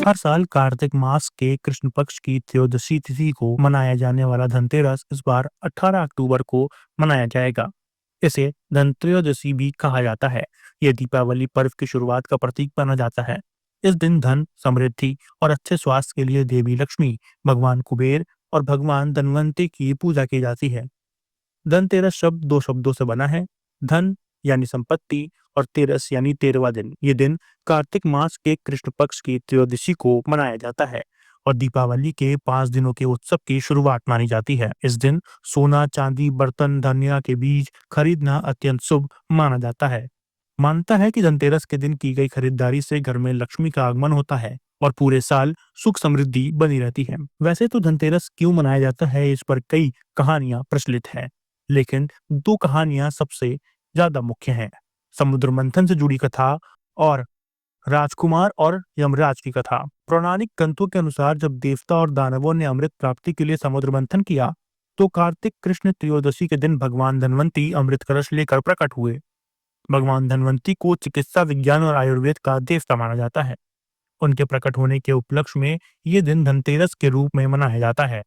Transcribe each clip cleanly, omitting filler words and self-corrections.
हर साल कार्तिक मास के कृष्ण पक्ष की त्रयोदशी तिथि को मनाया जाने वाला धनतेरस इस बार 18 अक्टूबर को मनाया जाएगा। इसे धनत्रयोदशी भी कहा जाता है। यह दीपावली पर्व की शुरुआत का प्रतीक माना जाता है। इस दिन धन, समृद्धि और अच्छे स्वास्थ्य के लिए देवी लक्ष्मी, भगवान कुबेर और भगवान धनवंतरी की पूजा की जाती है। धनतेरस शब्द दो शब्दों से बना है। धन यानी संपत्ति और तेरस यानी 13वां दिन। ये दिन कार्तिक मास के कृष्ण पक्ष की त्रयोदशी को मनाया जाता है और दीपावली के 5 दिनों के उत्सव की शुरुआत मानी जाती है। इस दिन सोना, चांदी, बर्तन, धनिया के बीज खरीदना अत्यंत शुभ माना जाता है। मानता है कि धनतेरस के दिन की गई खरीदारी से घर में लक्ष्मी का आगमन होता है और पूरे साल सुख समृद्धि बनी रहती है। वैसे तो धनतेरस क्यों मनाया जाता है, इस पर कई कहानियां प्रचलित हैं, लेकिन 2 कहानियां सबसे ज्यादा मुख्य हैं। समुद्र मंथन से जुड़ी कथा और राजकुमार और यमराज की कथा। पौराणिक ग्रंथों के अनुसार जब देवता और दानवों ने अमृत प्राप्ति के लिए समुद्र मंथन किया, तो कार्तिक कृष्ण त्रयोदशी के दिन भगवान धनवंतरी अमृत कलश लेकर प्रकट हुए। भगवान धनवंतरी को चिकित्सा विज्ञान और आयुर्वेद का देवता माना जाता है। उनके प्रकट होने के उपलक्ष्य में ये दिन धनतेरस के रूप में मनाया जाता है।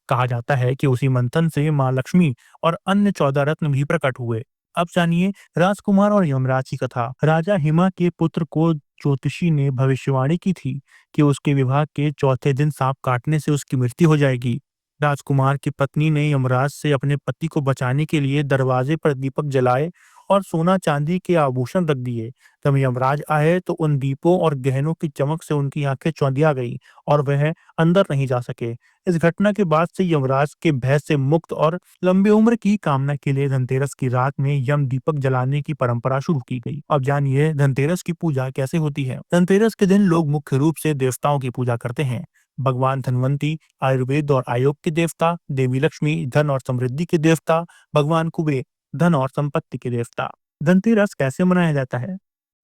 कहा जाता है कि उसी मंथन से मां लक्ष्मी और अन्य 14 रत्न भी प्रकट हुए। अब जानिए राजकुमार और यमराज की कथा। राजा हिमा के पुत्र को ज्योतिषी ने भविष्यवाणी की थी कि उसके विवाह के चौथे दिन सांप काटने से उसकी मृत्यु हो जाएगी। राजकुमार की पत्नी ने यमराज से अपने पति को बचाने के लिए दरवाजे पर दीपक जलाए और सोना चांदी के आभूषण रख दिए। जब यमराज आए तो उन दीपों और गहनों की चमक से उनकी आंखें चौंधिया गईं और वह अंदर नहीं जा सके। इस घटना के बाद से यमराज के भय से मुक्त और लंबी उम्र की कामना के लिए धनतेरस की रात में यम दीपक जलाने की परंपरा शुरू की गई। अब जानिए धनतेरस की पूजा कैसे होती है। धनतेरस के दिन लोग मुख्य रूप से देवताओं की पूजा करते हैं। भगवान धनवंतरी आयुर्वेद और आयोग के देवता, देवी लक्ष्मी धन और समृद्धि के देवता, भगवान कुबेर धन और संपत्ति के देवता। धनतेरस कैसे मनाया जाता है।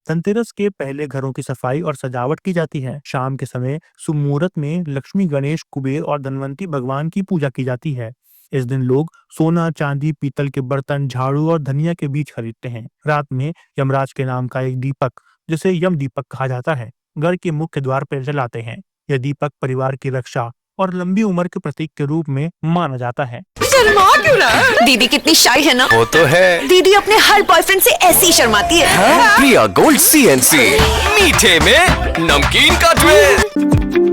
धनतेरस के पहले घरों की सफाई और सजावट की जाती है। शाम के समय शुभ मुहूर्त में लक्ष्मी, गणेश, कुबेर और धनवंतरी भगवान की पूजा की जाती है। इस दिन लोग सोना, चांदी, पीतल के बर्तन, झाड़ू और धनिया के बीज खरीदते हैं। रात में यमराज के नाम का एक दीपक, जिसे यम दीपक कहा जाता है, घर के मुख्य द्वार पर जलाते हैं। यह दीपक परिवार की रक्षा और लंबी उम्र के प्रतीक के रूप में माना जाता है। शर्मा क्यों रहा? दीदी कितनी शाई है ना? वो तो है। दीदी अपने हर बॉयफ्रेंड से ऐसी ही शर्माती है। प्रिया गोल्ड CNC, मीठे में नमकीन का ट्विस्ट।